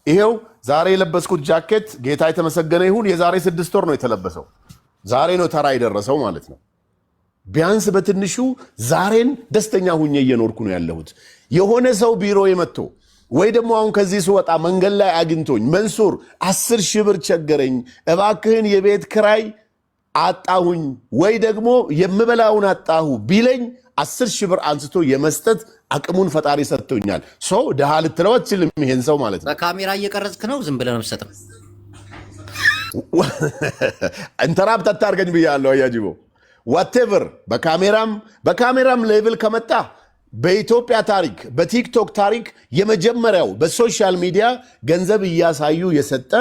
ይሄው ዛሬ የለበስኩት ጃኬት ጌታ የተመሰገነ ይሁን የዛሬ 6 ወር ነው የተለበሰው። ዛሬ ነው ተራ የደረሰው ማለት ነው። ቢያንስ በትንሹ ዛሬን ደስተኛ ሁኜ እየኖርኩ ነው ያለሁት። የሆነ ሰው ቢሮ የመጥቶ ወይ ደግሞ አሁን ከዚህ ስወጣ መንገድ ላይ አግኝቶኝ መንሱር 10,000 ብር ቸገረኝ እባክህን የቤት ክራይ አጣሁኝ ወይ ደግሞ የምበላውን አጣሁ ቢለኝ 10,000 ብር አንስቶ የመስጠት አቅሙን ፈጣሪ ሰጥቶኛል። ሶ ደሃ ልትለው አትችልም ይሄን ሰው ማለት ነው። በካሜራ እየቀረጽክ ነው ዝም ብለህ ነው የምትሰጠው። ኢንተራፕት አታርገኝ ብያለሁ አያጅቦ whatever በካሜራም ሌቭል ከመጣ በኢትዮጵያ ታሪክ በቲክቶክ ታሪክ የመጀመሪያው በሶሻል ሚዲያ ገንዘብ እያሳዩ የሰጠ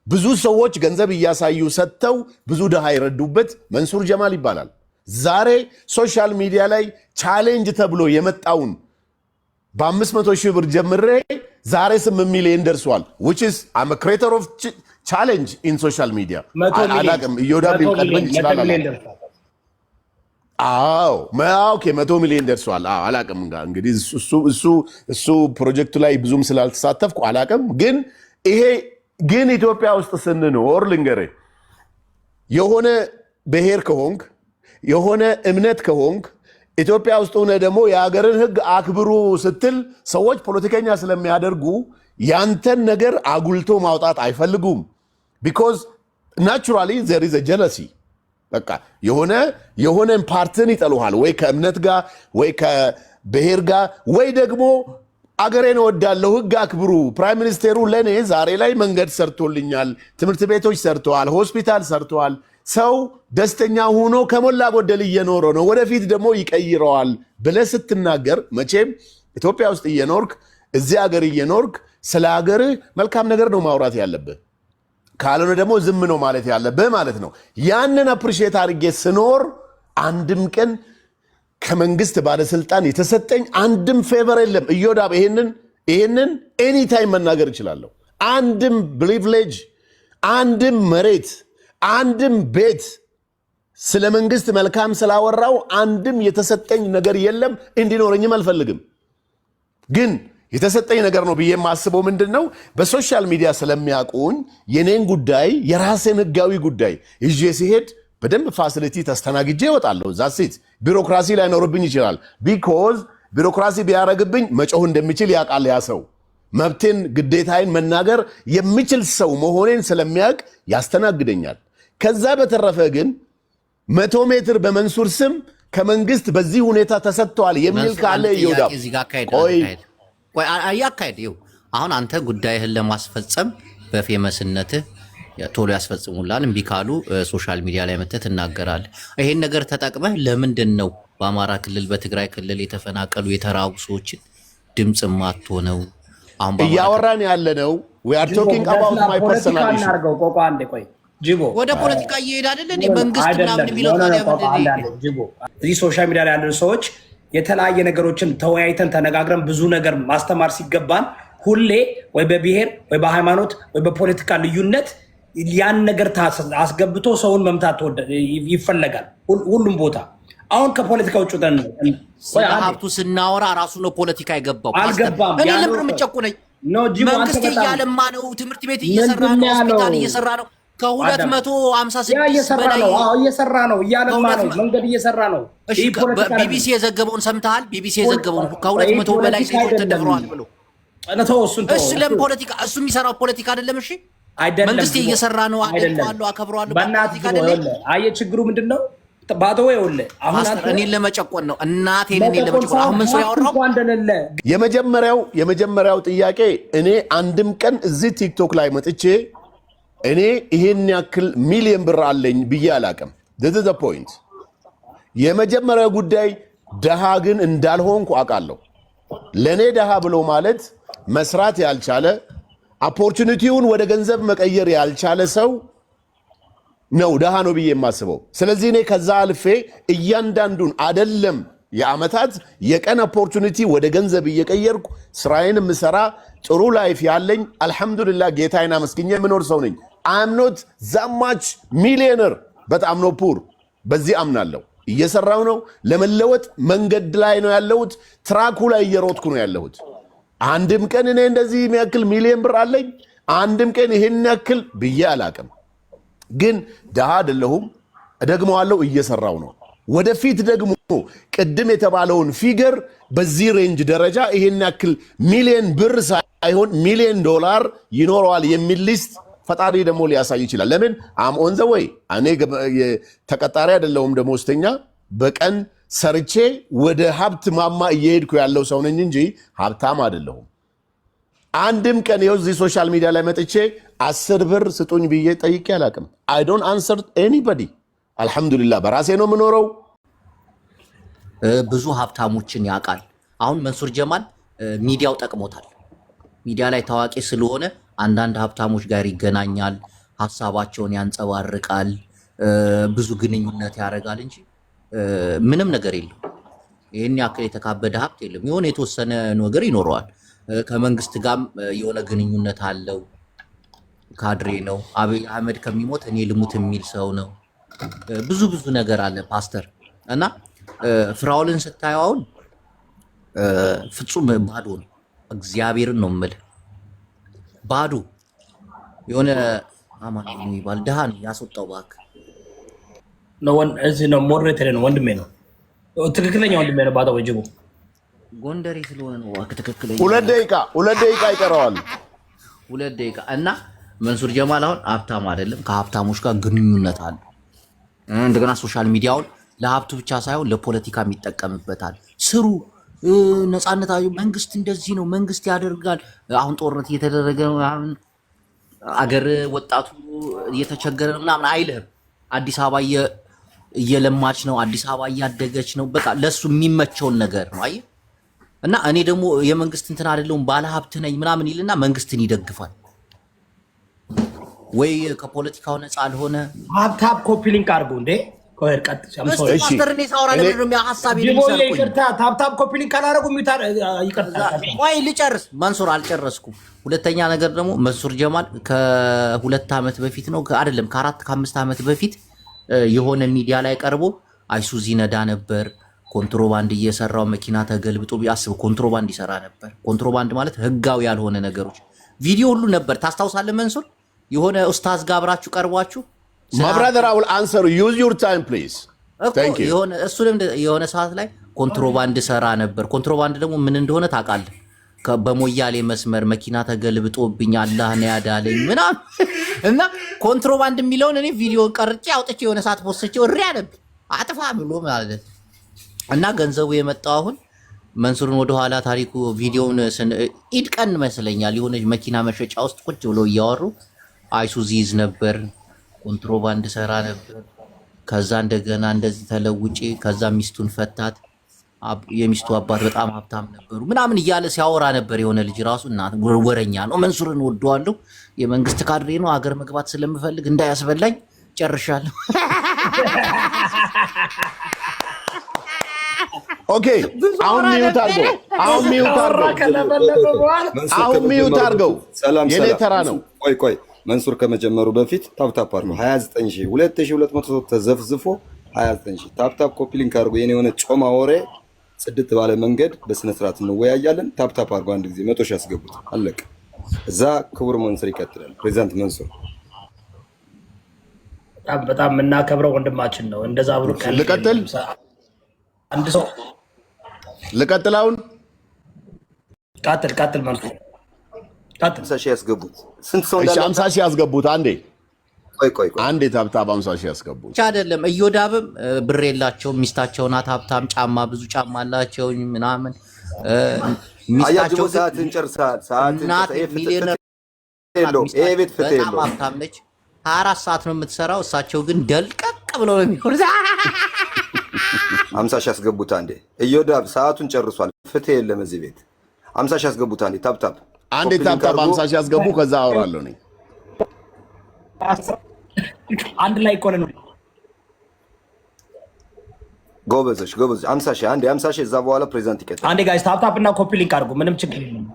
ብዙ ሰዎች ገንዘብ እያሳዩ ሰጥተው ብዙ ደሃ ይረዱበት መንሱር ጀማል ይባላል። ዛሬ ሶሻል ሚዲያ ላይ ቻሌንጅ ተብሎ የመጣውን በ500,000 ብር ጀምሬ ዛሬ 8 ሚሊዮን ደርሷል which is I'm a creator of challenge in social media አላቅም እዮዳብ ይቀድመኝ ይችላል ኦኬ 100 ሚሊዮን ደርሷል አላቅም እንግዲህ እሱ ፕሮጀክቱ ላይ ብዙም ስላልተሳተፍኩ አላቅም ግን ኢትዮጵያ ውስጥ ስንኖር ልንገርህ የሆነ ብሔር ከሆንክ የሆነ እምነት ከሆንክ ኢትዮጵያ ውስጥ ሆነ ደግሞ የሀገርን ሕግ አክብሩ ስትል ሰዎች ፖለቲከኛ ስለሚያደርጉ ያንተን ነገር አጉልቶ ማውጣት አይፈልጉም because naturally there is a jealousy በቃ የሆነ ፓርቲን ይጠሉሃል ወይ ከእምነት ጋር ወይ ከብሔር ጋር ወይ ደግሞ አገሬን ወዳለው ሕግ አክብሩ ፕራይም ሚኒስቴሩ ለኔ ዛሬ ላይ መንገድ ሰርቶልኛል ትምህርት ቤቶች ሰርተዋል ሆስፒታል ሰርተዋል ሰው ደስተኛ ሆኖ ከሞላ ጎደል እየኖረ ነው ወደፊት ደግሞ ይቀይረዋል ብለህ ስትናገር መቼም ኢትዮጵያ ውስጥ እየኖርክ እዚህ ሀገር እየኖርክ ስለ ሀገር መልካም ነገር ነው ማውራት ያለብህ ካልሆነ ደግሞ ዝም ነው ማለት ያለብህ ማለት ነው። ያንን አፕሪሺየት አድርጌ ስኖር አንድም ቀን ከመንግስት ባለስልጣን የተሰጠኝ አንድም ፌቨር የለም። እዮዳብ ይሄንን ኤኒ ታይም መናገር እችላለሁ። አንድም ፕሪቪሌጅ አንድም መሬት አንድም ቤት ስለ መንግስት መልካም ስላወራው አንድም የተሰጠኝ ነገር የለም እንዲኖረኝም አልፈልግም። ግን የተሰጠኝ ነገር ነው ብዬ የማስበው ምንድነው በሶሻል ሚዲያ ስለሚያውቁኝ የኔን ጉዳይ የራሴን ህጋዊ ጉዳይ ይዤ ሲሄድ በደንብ ፋሲሊቲ ተስተናግጄ እወጣለሁ። ዛሲት ቢሮክራሲ ላይ ኖርብኝ ይችላል ቢኮዝ ቢሮክራሲ ቢያረግብኝ መጮህ እንደሚችል ያውቃል ያ ሰው መብቴን ግዴታዬን መናገር የሚችል ሰው መሆኔን ስለሚያውቅ ያስተናግደኛል። ከዛ በተረፈ ግን 100 ሜትር በመንሱር ስም ከመንግስት በዚህ ሁኔታ ተሰጥቷል የሚል ካለ ይወዳል አያካሄድ ይው አሁን አንተ ጉዳይህን ለማስፈጸም በፌመስነትህ ቶሎ ያስፈጽሙላል እምቢ ካሉ ሶሻል ሚዲያ ላይ መተህ ትናገራለህ። ይሄን ነገር ተጠቅመህ ለምንድን ነው በአማራ ክልል በትግራይ ክልል የተፈናቀሉ የተራቡ ሰዎችን ድምጽ ማትሆነው? አሁን እያወራን ያለነው we are talking about my personal issue ጅቦ ወደ ፖለቲካ እየሄደ አይደል እንዴ መንግስት ምናምን የሚለው ታዲያ ምንድን ነው? ጅቦ እዚህ ሶሻል ሚዲያ ላይ ያሉ ሰዎች የተለያየ ነገሮችን ተወያይተን ተነጋግረን ብዙ ነገር ማስተማር ሲገባን ሁሌ ወይ በብሔር ወይ በሃይማኖት ወይ በፖለቲካ ልዩነት ያን ነገር አስገብቶ ሰውን መምታት ይፈለጋል ሁሉም ቦታ። አሁን ከፖለቲካ ውጭ ወጣን ነው ሀብቱ ስናወራ ራሱ ነው ፖለቲካ ይገባው አልገባም። እኔ ለምን ምጨቁነኝ መንግስት እያለማ ነው ትምህርት ቤት እየሰራ ነው ሆስፒታል እየሰራ ነው ከ256 በላይ እየሰራ ነው እያለማ ነው መንገድ እየሰራ ነው። ቢቢሲ የዘገበውን ሰምተሃል? ቢቢሲ የዘገበውን ከ200 በላይ ሴቶች ተደፍረዋል ብሎ እሱ ለምን ፖለቲካ እሱ የሚሰራው ፖለቲካ አይደለም? እሺ መንግስት እየሰራ ነው አደንቀዋለሁ አከብረዋለሁ ፖለቲካ አይደለም። አየህ ችግሩ ምንድነው? ባዶ ይወለ አሁን እኔን ለመጨቆን ነው እናቴን እኔን ለመጨቆን አሁን ምን ሰው ያወራው የመጀመሪያው ጥያቄ እኔ አንድም ቀን እዚህ ቲክቶክ ላይ መጥቼ እኔ ይሄን ያክል ሚሊዮን ብር አለኝ ብዬ አላቅም። this is the point የመጀመሪያው ጉዳይ ደሃ ግን እንዳልሆንኩ አውቃለሁ። ለኔ ደሃ ብሎ ማለት መስራት ያልቻለ ኦፖርቹኒቲውን ወደ ገንዘብ መቀየር ያልቻለ ሰው ነው ደሃ ነው ብዬ የማስበው። ስለዚህ እኔ ከዛ አልፌ እያንዳንዱን አይደለም የአመታት የቀን ኦፖርቹኒቲ ወደ ገንዘብ እየቀየርኩ ስራዬን ምሰራ ጥሩ ላይፍ ያለኝ አልহামዱሊላህ ጌታዬን አመስግኜ የምኖር ሰው ነኝ። I'm not that much millionaire but I'm not poor በዚህ አምናለሁ። እየሰራው ነው ለመለወጥ መንገድ ላይ ነው ያለሁት ትራኩ ላይ እየሮጥኩ ነው ያለሁት። አንድም ቀን እኔ እንደዚህ የሚያክል ሚሊዮን ብር አለኝ አንድም ቀን ይሄን ያክል ብዬ አላቅም። ግን ድሃ አይደለሁም፣ እደግመዋለሁ፣ እየሰራው ነው። ወደፊት ደግሞ ቅድም የተባለውን ፊገር በዚህ ሬንጅ ደረጃ ይሄን ያክል ሚሊዮን ብር ሳይሆን ሚሊዮን ዶላር ይኖረዋል የሚል ሊስት ፈጣሪ ደግሞ ሊያሳይ ይችላል። ለምን አም ኦን ዘ ወይ እኔ ተቀጣሪ አይደለሁም፣ ደሞዝተኛ በቀን ሰርቼ ወደ ሀብት ማማ እየሄድኩ ያለው ሰው ነኝ እንጂ ሀብታም አይደለሁም። አንድም ቀን ይኸው እዚህ ሶሻል ሚዲያ ላይ መጥቼ 10 ብር ስጡኝ ብዬ ጠይቄ አላቅም። አይ ዶንት አንሰር ኤኒባዲ። አልሐምዱሊላህ በራሴ ነው የምኖረው። ብዙ ሀብታሞችን ያውቃል። አሁን መንሱር ጀማል ሚዲያው ጠቅሞታል። ሚዲያ ላይ ታዋቂ ስለሆነ አንዳንድ ሀብታሞች ጋር ይገናኛል፣ ሀሳባቸውን ያንጸባርቃል፣ ብዙ ግንኙነት ያደርጋል እንጂ ምንም ነገር የለም። ይህን ያክል የተካበደ ሀብት የለም። የሆነ የተወሰነ ነገር ይኖረዋል። ከመንግስት ጋርም የሆነ ግንኙነት አለው። ካድሬ ነው። አብይ አህመድ ከሚሞት እኔ ልሙት የሚል ሰው ነው። ብዙ ነገር አለ ፓስተር። እና ፍራውልን ስታየው አሁን ፍጹም ባዶ ነው። እግዚአብሔርን ነው የምልህ፣ ባዶ የሆነ አማን የሚባል ድሃ ነው ያስወጣው። እባክህ እዚህ ነው ሞዴሬተር ነው፣ ወንድሜ ነው፣ ትክክለኛ ወንድሜ ነው። ባዳ ወጅቡ ጎንደሬ ስለሆነ ነው። እባክህ ትክክለኛ 2 ደቂቃ ይቀረዋል። 2 ደቂቃ። እና መንሱር ጀማል አሁን ሀብታም አይደለም፣ ከሀብታሞች ጋር ግንኙነት አለ። እንደገና ሶሻል ሚዲያውን ለሀብቱ ብቻ ሳይሆን ለፖለቲካም ይጠቀምበታል። ስሩ፣ ነፃነታዊ መንግስት እንደዚህ ነው፣ መንግስት ያደርጋል። አሁን ጦርነት እየተደረገ ነው፣ አገር ወጣቱ እየተቸገረ ነው ምናምን አይልህም። አዲስ አበባ እየለማች ነው፣ አዲስ አበባ እያደገች ነው። በቃ ለሱ የሚመቸውን ነገር ነው። አየህ። እና እኔ ደግሞ የመንግስት እንትን አይደለሁም ባለሀብት ነኝ ምናምን ይልና መንግስትን ይደግፋል። ወይ ከፖለቲካው ነፃ አልሆነ ሀብታም ኮፒ ሊንክ አድርጉ እንዴ ታፕታፕ ኮፒ ሊንክ ካላደረጉ ልጨርስ። መንሱር አልጨረስኩም። ሁለተኛ ነገር ደግሞ መንሱር ጀማል ከ2 ዓመት በፊት ነው አይደለም ከ4 ከ5 ዓመት በፊት የሆነ ሚዲያ ላይ ቀርቦ አይሱዚ ነዳ ነበር፣ ኮንትሮባንድ እየሰራው መኪና ተገልብጦ ቢያስብ ኮንትሮባንድ ይሰራ ነበር። ኮንትሮባንድ ማለት ህጋዊ ያልሆነ ነገሮች ቪዲዮ ሁሉ ነበር። ታስታውሳለህ መንሱር? የሆነ ኡስታዝ ጋር አብራችሁ ቀርቧችሁ My brother, I will answer. Use your time, please. Thank you. የሆነ ሰዓት ላይ ኮንትሮባንድ ሰራ ነበር። ኮንትሮባንድ ደግሞ ምን እንደሆነ ታውቃለህ? በሞያሌ መስመር መኪና ተገልብጦብኝ አላህ ነው ያዳለኝ ምናምን እና ኮንትሮባንድ የሚለውን እኔ ቪዲዮን ቀርጬ አውጥቼ የሆነ ሰዓት ፖስቼው እሪ አለብኝ አጥፋ ብሎ ማለት እና ገንዘቡ የመጣው አሁን መንሱርን ወደኋላ ታሪኩ ቪዲዮውን ኢድ ቀን መስለኛል የሆነ መኪና መሸጫ ውስጥ ቁጭ ብሎ እያወሩ አይሱዚ ይዝ ነበር፣ ኮንትሮባንድ ሰራ ነበር፣ ከዛ እንደገና እንደዚህ ተለውጪ፣ ከዛ ሚስቱን ፈታት፣ የሚስቱ አባት በጣም ሀብታም ነበሩ ምናምን እያለ ሲያወራ ነበር። የሆነ ልጅ ራሱ እና ወረኛ ነው። መንሱርን ወደዋለሁ፣ የመንግስት ካድሬ ነው፣ ሀገር መግባት ስለምፈልግ እንዳያስበላኝ ጨርሻለሁ። ኦኬ አሁን ሚዩት አድርገው የኔ ተራ ነው። ቆይ መንሱር ከመጀመሩ በፊት ታፕታፕ አድርጎ 29200 ተዘፍዝፎ 29000 ታፕታፕ ኮፒ ሊንክ አድርጎ የኔ የሆነ ጮማ ወሬ ጽድት ባለ መንገድ በስነ ስርዓት እንወያያለን። ታፕታፕ አድርጎ አንድ ጊዜ 100 ሺህ ያስገቡት አለቀ። እዛ ክቡር መንሱር ይቀጥላል። ፕሬዚዳንት መንሱር በጣም የምናከብረው ወንድማችን ነው። እንደዛ ብሎ ልቀጥል አንድ ሰው ልቀጥል አሁን ቀጥል መንሱር 50 ሺህ ያስገቡት ስንት ሰው እንዳለ 50 ሺህ ያስገቡት አንዴ ቆይ አንዴ ታፕታፕ 50 ሺህ ያስገቡት አይደለም። እዮዳብም ብር የላቸውም፣ ሚስታቸው ናት ሀብታም፣ ጫማ ብዙ ጫማ አላቸው ምናምን ሚስታቸው ሰዓትን ጨርሳል። ናት ሚሊዮነር ይሄ ቤት ፍትህ የለውም፣ በጣም ሀብታም ነች። 24 ሰዓት ነው የምትሰራው። እሳቸው ግን ደልቀቅ ብለው ነው የሚሆኑት። 50 ሺህ ያስገቡት አንዴ። እዮዳብ ሰዓቱን ጨርሷል፣ ፍትህ የለም እዚህ ቤት። 50 ሺህ ያስገቡት አንዴ ታፕታፕ አንዴ ታፕታፕ 50 ሺህ ያስገቡ። ከዛ አወራለሁ እኔ አንድ ላይ ቆነ ነው ጎበዞች 50 ሺህ አንዴ 50 ሺህ እዛ በኋላ ፕሬዚዳንት ይቀጥላል። አንዴ ጋይስ ታፕታፕ እና ኮፒ ሊንክ አድርጉ። ምንም ችግር የለም።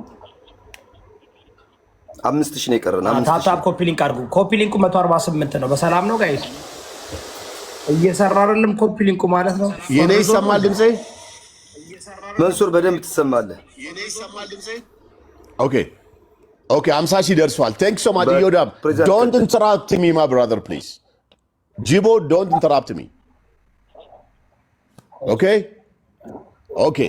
5000 ነው የቀረን። ታፕታፕ ኮፒ ሊንክ አድርጉ። ኮፒ ሊንኩ 148 ነው። በሰላም ነው ጋይስ? እየሰራ አይደለም ኮፒ ሊንኩ ማለት ነው። የኔ ይሰማል ድምጼ? መንሱር በደንብ ትሰማለህ? Okay. Okay, 50 ሺህ ደርሷል. Thanks so much, Yodab. Don't interrupt me, my brother, please. Jibo, don't interrupt me. Okay? Okay.